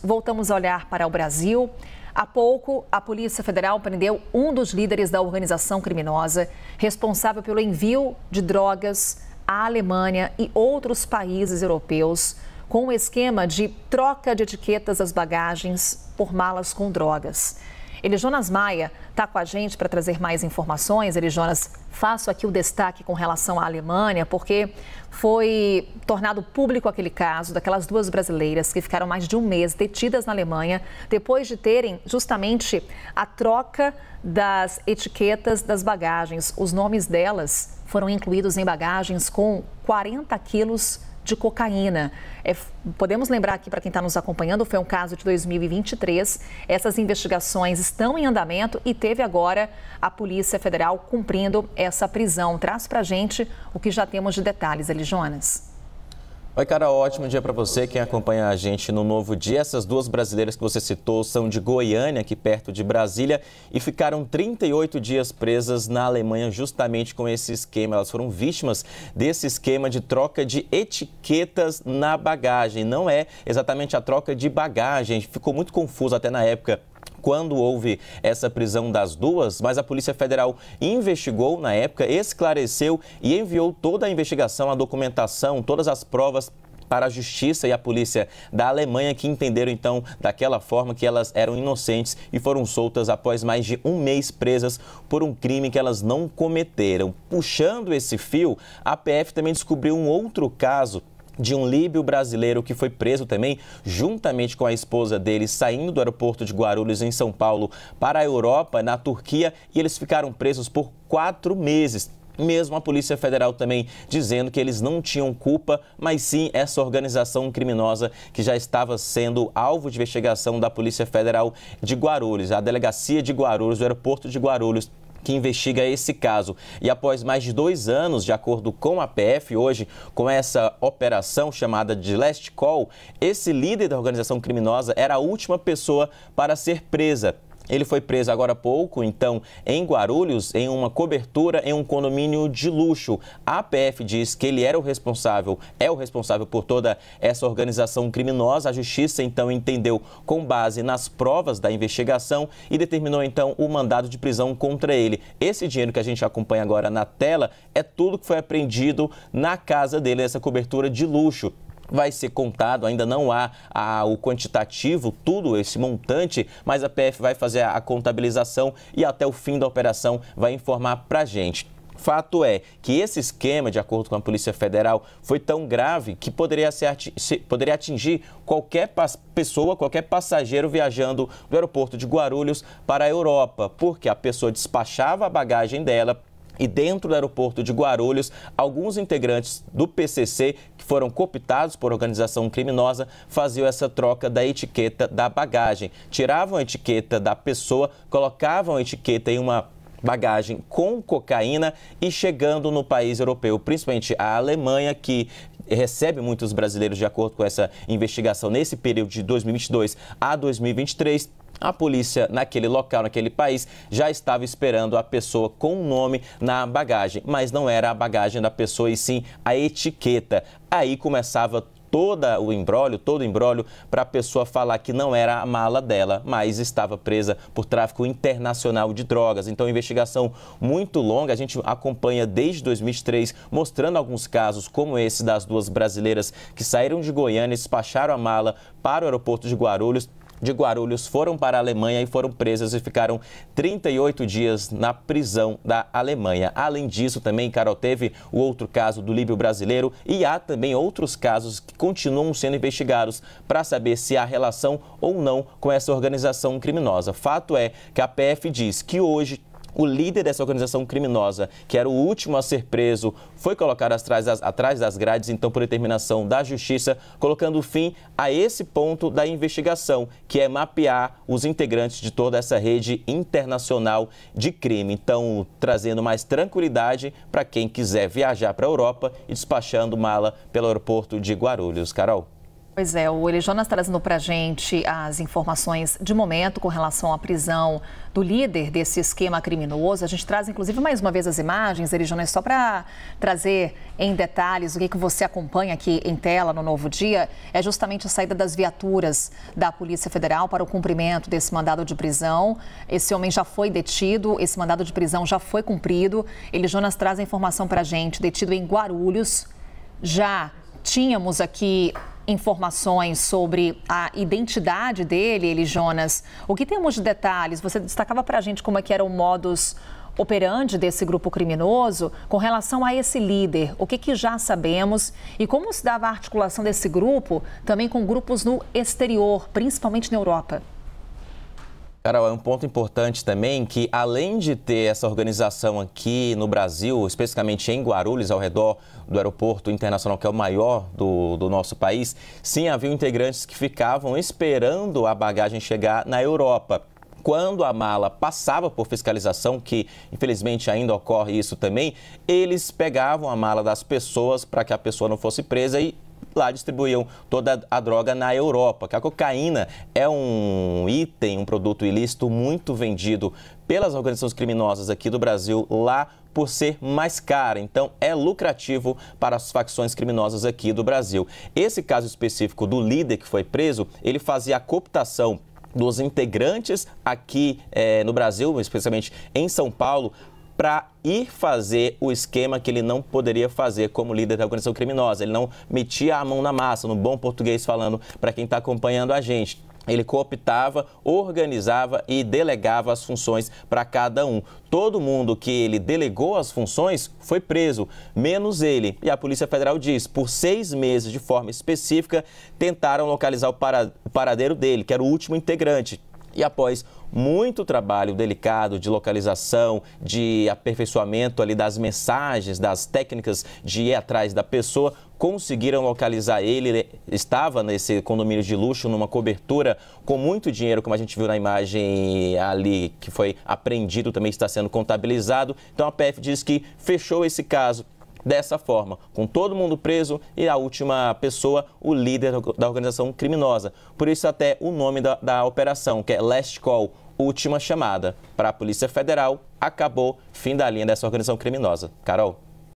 voltamos a olhar para o Brasil. Há pouco, a Polícia Federal prendeu um dos líderes da organização criminosa responsável pelo envio de drogas à Alemanha e outros países europeus, com um esquema de troca de etiquetas das bagagens por malas com drogas. Elijonas Maia está com a gente para trazer mais informações. Elijonas, faço aqui o destaque com relação à Alemanha, porque foi tornado público aquele caso daquelas duas brasileiras que ficaram mais de um mês detidas na Alemanha, depois de terem justamente a troca das etiquetas das bagagens. Os nomes delas foram incluídos em bagagens com 40 quilos de cocaína. Podemos lembrar aqui para quem está nos acompanhando, foi um caso de 2023. Essas investigações estão em andamento e teve agora a Polícia Federal cumprindo essa prisão. Traz para a gente o que já temos de detalhes, Elijonas. Oi, Carol, ótimo dia para você, quem acompanha a gente no Novo Dia. Essas duas brasileiras que você citou são de Goiânia, aqui perto de Brasília, e ficaram 38 dias presas na Alemanha justamente com esse esquema. Elas foram vítimas desse esquema de troca de etiquetas na bagagem. Não é exatamente a troca de bagagem, ficou muito confuso até na época quando houve essa prisão das duas, mas a Polícia Federal investigou na época, esclareceu e enviou toda a investigação, a documentação, todas as provas para a Justiça e a Polícia da Alemanha, que entenderam então daquela forma que elas eram inocentes e foram soltas após mais de um mês presas por um crime que elas não cometeram. Puxando esse fio, a PF também descobriu um outro caso de um líbio brasileiro que foi preso também, juntamente com a esposa dele, saindo do aeroporto de Guarulhos, em São Paulo, para a Europa, na Turquia, e eles ficaram presos por 4 meses. Mesmo a Polícia Federal também dizendo que eles não tinham culpa, mas sim essa organização criminosa que já estava sendo alvo de investigação da Polícia Federal de Guarulhos, a Delegacia de Guarulhos, do aeroporto de Guarulhos, que investiga esse caso. E após mais de 2 anos, de acordo com a PF, hoje, com essa operação chamada de Last Call, esse líder da organização criminosa era a última pessoa para ser presa. Ele foi preso agora há pouco, então, em Guarulhos, em uma cobertura em um condomínio de luxo. A PF diz que ele era o responsável, é o responsável por toda essa organização criminosa. A Justiça, então, entendeu com base nas provas da investigação e determinou, então, o mandado de prisão contra ele. Esse dinheiro que a gente acompanha agora na tela é tudo que foi apreendido na casa dele, nessa cobertura de luxo. Vai ser contado, ainda não há o quantitativo, tudo esse montante, mas a PF vai fazer a contabilização e até o fim da operação vai informar para a gente. Fato é que esse esquema, de acordo com a Polícia Federal, foi tão grave que poderia atingir qualquer pessoa, qualquer passageiro viajando do aeroporto de Guarulhos para a Europa, porque a pessoa despachava a bagagem dela e dentro do aeroporto de Guarulhos, alguns integrantes do PCC, que foram cooptados por organização criminosa, faziam essa troca da etiqueta da bagagem. Tiravam a etiqueta da pessoa, colocavam a etiqueta em uma bagagem com cocaína e chegando no país europeu, principalmente a Alemanha, que recebe muitos brasileiros de acordo com essa investigação nesse período de 2022 a 2023. A polícia naquele local, naquele país, já estava esperando a pessoa com o nome na bagagem, mas não era a bagagem da pessoa e sim a etiqueta. Aí começava todo o imbróglio para a pessoa falar que não era a mala dela, mas estava presa por tráfico internacional de drogas. Então, investigação muito longa, a gente acompanha desde 2023, mostrando alguns casos como esse das duas brasileiras que saíram de Goiânia, despacharam a mala para o aeroporto de Guarulhos. De Guarulhos foram para a Alemanha e foram presas e ficaram 38 dias na prisão da Alemanha. Além disso, também, Carol, teve o outro caso do líbio brasileiro e há também outros casos que continuam sendo investigados para saber se há relação ou não com essa organização criminosa. Fato é que a PF diz que hoje o líder dessa organização criminosa, que era o último a ser preso, foi colocado atrás das grades, então, por determinação da Justiça, colocando fim a esse ponto da investigação, que é mapear os integrantes de toda essa rede internacional de crime. Então, trazendo mais tranquilidade para quem quiser viajar para a Europa e despachando mala pelo aeroporto de Guarulhos. Carol. Pois é, o Eli Jonas trazendo para a gente as informações de momento com relação à prisão do líder desse esquema criminoso. A gente traz, inclusive, mais uma vez as imagens, Eli Jonas, só para trazer em detalhes o que você acompanha aqui em tela no Novo Dia, é justamente a saída das viaturas da Polícia Federal para o cumprimento desse mandado de prisão. Esse homem já foi detido, esse mandado de prisão já foi cumprido. Eli Jonas traz a informação para a gente, detido em Guarulhos. Já tínhamos aqui informações sobre a identidade dele, Eli Jonas. O que temos de detalhes? Você destacava para a gente como é que era o modus operandi desse grupo criminoso com relação a esse líder. O que já sabemos e como se dava a articulação desse grupo também com grupos no exterior, principalmente na Europa? Carol, é um ponto importante também que, além de ter essa organização aqui no Brasil, especificamente em Guarulhos, ao redor do aeroporto internacional, que é o maior do nosso país, sim, havia integrantes que ficavam esperando a bagagem chegar na Europa. Quando a mala passava por fiscalização, que infelizmente ainda ocorre isso também, eles pegavam a mala das pessoas para que a pessoa não fosse presa e lá distribuíam toda a droga na Europa. Que a cocaína é um item, um produto ilícito muito vendido pelas organizações criminosas aqui do Brasil lá por ser mais cara. Então, é lucrativo para as facções criminosas aqui do Brasil. Esse caso específico do líder que foi preso, ele fazia a cooptação dos integrantes aqui no Brasil, especialmente em São Paulo, para ir fazer o esquema que ele não poderia fazer como líder da organização criminosa. Ele não metia a mão na massa, no bom português falando, para quem está acompanhando a gente. Ele cooptava, organizava e delegava as funções para cada um. Todo mundo que ele delegou as funções foi preso, menos ele. E a Polícia Federal diz, por 6 meses, de forma específica, tentaram localizar o paradeiro dele, que era o último integrante. E após muito trabalho delicado de localização, de aperfeiçoamento ali das mensagens, das técnicas de ir atrás da pessoa, conseguiram localizar ele. Ele estava nesse condomínio de luxo, numa cobertura com muito dinheiro, como a gente viu na imagem ali, que foi apreendido, também está sendo contabilizado. Então a PF diz que fechou esse caso dessa forma, com todo mundo preso e a última pessoa, o líder da organização criminosa. Por isso até o nome da operação, que é Last Call, última chamada. Para a Polícia Federal, acabou, fim da linha dessa organização criminosa. Carol.